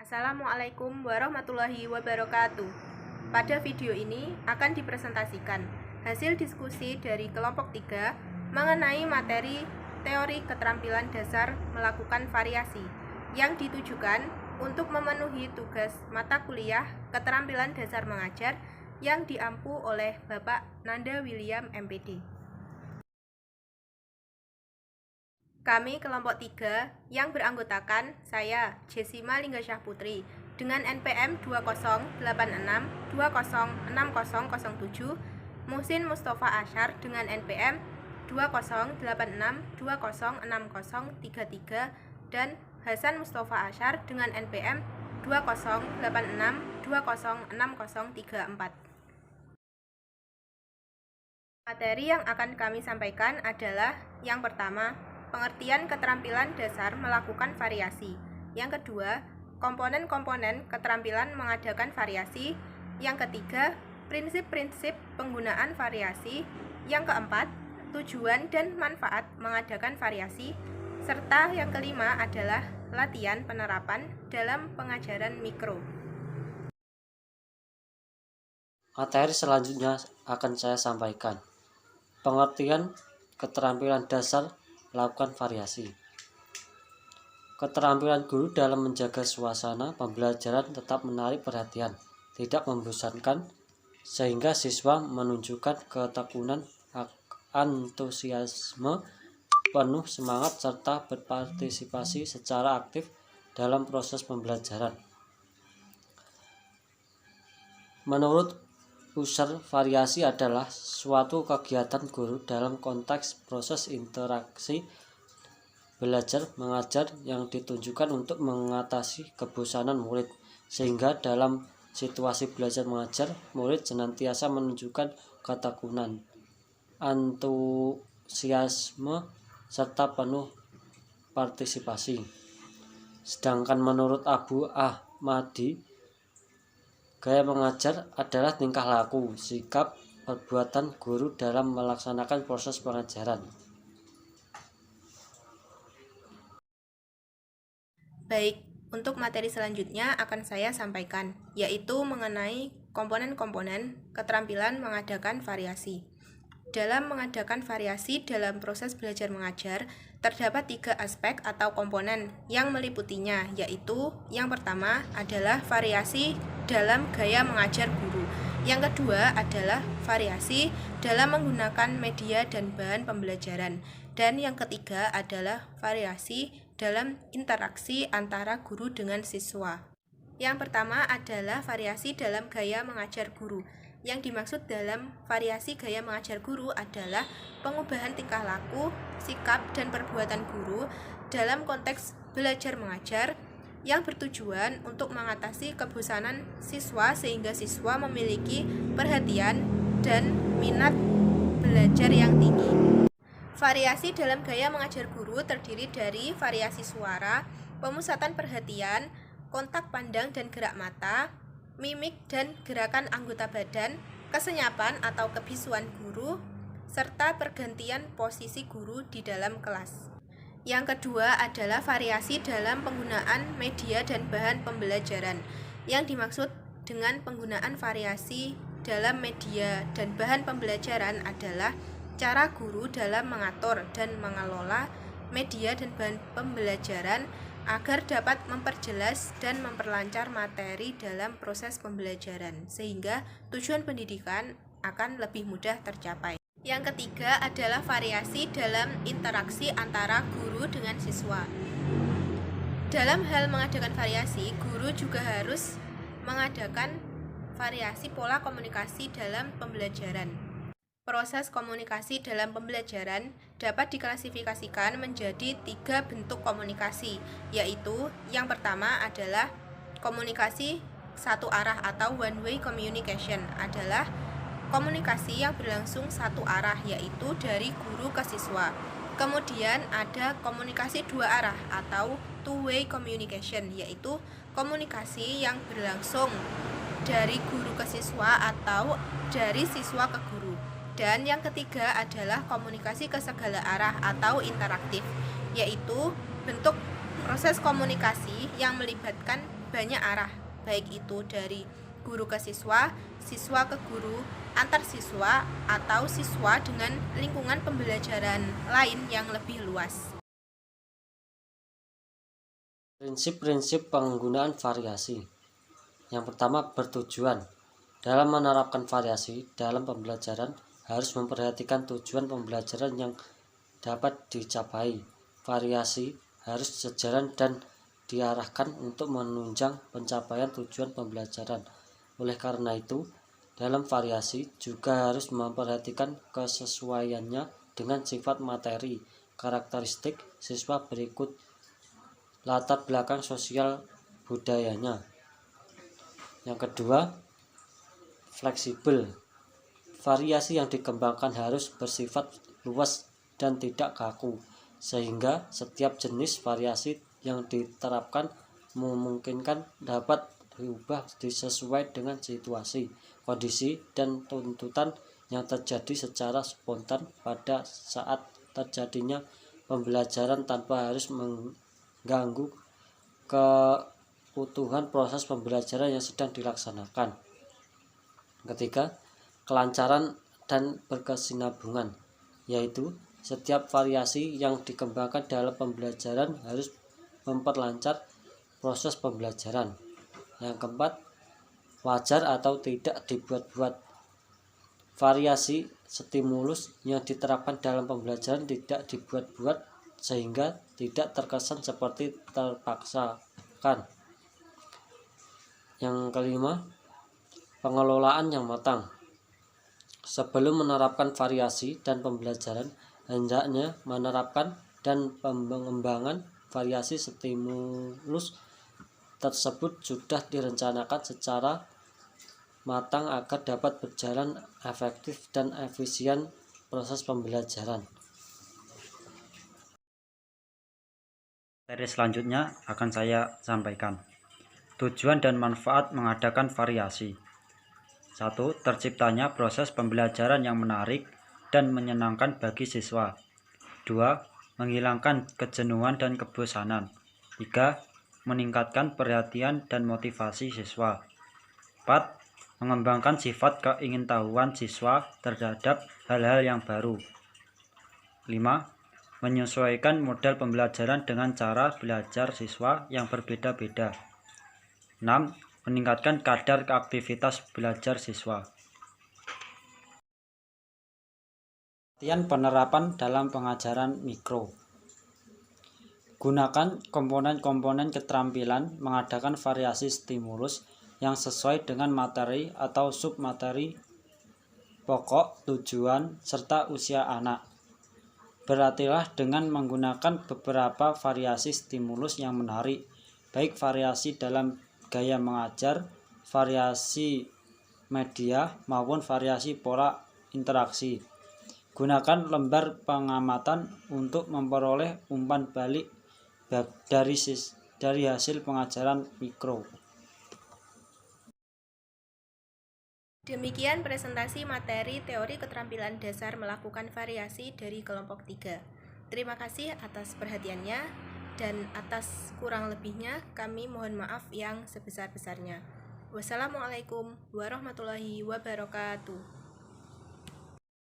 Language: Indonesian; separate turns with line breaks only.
Assalamualaikum warahmatullahi wabarakatuh. Pada video ini akan dipresentasikan hasil diskusi dari kelompok 3 mengenai materi teori keterampilan dasar melakukan variasi yang ditujukan untuk memenuhi tugas mata kuliah keterampilan dasar mengajar yang diampu oleh Bapak Nanda William MPD. Kami kelompok 3 yang beranggotakan saya, Jessima Linggasyah Putri, dengan NPM 2086206007, Muhsin Mustafa Asyar dengan NPM 2086206033, dan Hasan Mustafa Asyar dengan NPM 2086206034. Materi yang akan kami sampaikan adalah yang pertama, pengertian keterampilan dasar melakukan variasi. Yang kedua, komponen-komponen keterampilan mengadakan variasi. Yang ketiga, prinsip-prinsip penggunaan variasi. Yang keempat, tujuan dan manfaat mengadakan variasi. Serta yang kelima adalah latihan penerapan dalam pengajaran mikro.
Materi selanjutnya akan saya sampaikan. Pengertian keterampilan dasar melakukan variasi. Keterampilan guru dalam menjaga suasana pembelajaran tetap menarik perhatian, tidak membosankan, sehingga siswa menunjukkan ketekunan, antusiasme, penuh semangat, serta berpartisipasi secara aktif dalam proses pembelajaran. Menurut Husserl, variasi adalah suatu kegiatan guru dalam konteks proses interaksi belajar mengajar yang ditujukan untuk mengatasi kebosanan murid, sehingga dalam situasi belajar mengajar, murid senantiasa menunjukkan ketekunan, antusiasme, serta penuh partisipasi. Sedangkan menurut Abu Ahmadi, gaya mengajar adalah tingkah laku, sikap, perbuatan guru dalam melaksanakan proses pengajaran.
Baik, untuk materi selanjutnya akan saya sampaikan, yaitu mengenai komponen-komponen keterampilan mengadakan variasi. Dalam mengadakan variasi dalam proses belajar mengajar, terdapat 3 aspek atau komponen yang meliputinya, yaitu yang pertama adalah variasi dalam gaya mengajar guru. Yang kedua adalah variasi dalam menggunakan media dan bahan pembelajaran. Dan yang ketiga adalah variasi dalam interaksi antara guru dengan siswa. Yang pertama adalah variasi dalam gaya mengajar guru. Yang dimaksud dalam variasi gaya mengajar guru adalah pengubahan tingkah laku, sikap, dan perbuatan guru dalam konteks belajar mengajar yang bertujuan untuk mengatasi kebosanan siswa sehingga siswa memiliki perhatian dan minat belajar yang tinggi. Variasi dalam gaya mengajar guru terdiri dari variasi suara, pemusatan perhatian, kontak pandang dan gerak mata, mimik dan gerakan anggota badan, kesenyapan atau kebisuan guru, serta pergantian posisi guru di dalam kelas. Yang kedua adalah variasi dalam penggunaan media dan bahan pembelajaran. Yang dimaksud dengan penggunaan variasi dalam media dan bahan pembelajaran adalah cara guru dalam mengatur dan mengelola media dan bahan pembelajaran agar dapat memperjelas dan memperlancar materi dalam proses pembelajaran, sehingga tujuan pendidikan akan lebih mudah tercapai. Yang ketiga adalah variasi dalam interaksi antara guru dengan siswa. Dalam hal mengadakan variasi, guru juga harus mengadakan variasi pola komunikasi dalam pembelajaran. Proses komunikasi dalam pembelajaran dapat diklasifikasikan menjadi 3 bentuk komunikasi, yaitu yang pertama adalah komunikasi satu arah atau one way communication, adalah komunikasi yang berlangsung satu arah, yaitu dari guru ke siswa. Kemudian ada komunikasi dua arah atau two way communication, yaitu komunikasi yang berlangsung dari guru ke siswa atau dari siswa ke guru. Dan yang ketiga adalah komunikasi ke segala arah atau interaktif, yaitu bentuk proses komunikasi yang melibatkan banyak arah, baik itu dari guru ke siswa, siswa ke guru, antar siswa, atau siswa dengan lingkungan pembelajaran lain yang lebih luas.
Prinsip-prinsip penggunaan variasi. Yang pertama, bertujuan. Dalam menerapkan variasi dalam pembelajaran harus memperhatikan tujuan pembelajaran yang dapat dicapai. Variasi harus sejalan dan diarahkan untuk menunjang pencapaian tujuan pembelajaran. Oleh karena itu, dalam variasi juga harus memperhatikan kesesuaiannya dengan sifat materi, karakteristik siswa berikut latar belakang sosial budayanya. Yang kedua, fleksibel. Variasi yang dikembangkan harus bersifat luas dan tidak kaku, sehingga setiap jenis variasi yang diterapkan memungkinkan dapat diubah sesuai dengan situasi, kondisi, dan tuntutan yang terjadi secara spontan pada saat terjadinya pembelajaran tanpa harus mengganggu keutuhan proses pembelajaran yang sedang dilaksanakan. Ketiga, kelancaran dan berkesinambungan, yaitu setiap variasi yang dikembangkan dalam pembelajaran harus memperlancar proses pembelajaran. Yang keempat, wajar atau tidak dibuat-buat. Variasi stimulus yang diterapkan dalam pembelajaran tidak dibuat-buat sehingga tidak terkesan seperti terpaksakan. Yang kelima, pengelolaan yang matang. Sebelum menerapkan variasi dan pembelajaran, hendaknya menerapkan dan pengembangan variasi stimulus tersebut sudah direncanakan secara matang agar dapat berjalan efektif dan efisien proses pembelajaran.
Materi selanjutnya akan saya sampaikan. Tujuan dan manfaat mengadakan variasi. 1. Terciptanya proses pembelajaran yang menarik dan menyenangkan bagi siswa. 2. Menghilangkan kejenuhan dan kebosanan. 3. Meningkatkan perhatian dan motivasi siswa. 4. Mengembangkan sifat keingintahuan siswa terhadap hal-hal yang baru. 5. Menyesuaikan model pembelajaran dengan cara belajar siswa yang berbeda-beda. 6. Meningkatkan kadar aktivitas belajar siswa. Latihan penerapan dalam pengajaran mikro. Gunakan komponen-komponen keterampilan mengadakan variasi stimulus yang sesuai dengan materi atau submateri pokok, tujuan, serta usia anak. Berlatihlah dengan menggunakan beberapa variasi stimulus yang menarik, baik variasi dalam gaya mengajar, variasi media, maupun variasi pola interaksi. Gunakan lembar pengamatan untuk memperoleh umpan balik dari hasil pengajaran mikro.
Demikian presentasi materi teori keterampilan dasar melakukan variasi dari kelompok 3. Terima kasih atas perhatiannya, dan atas kurang lebihnya kami mohon maaf yang sebesar-besarnya. Wassalamualaikum warahmatullahi wabarakatuh.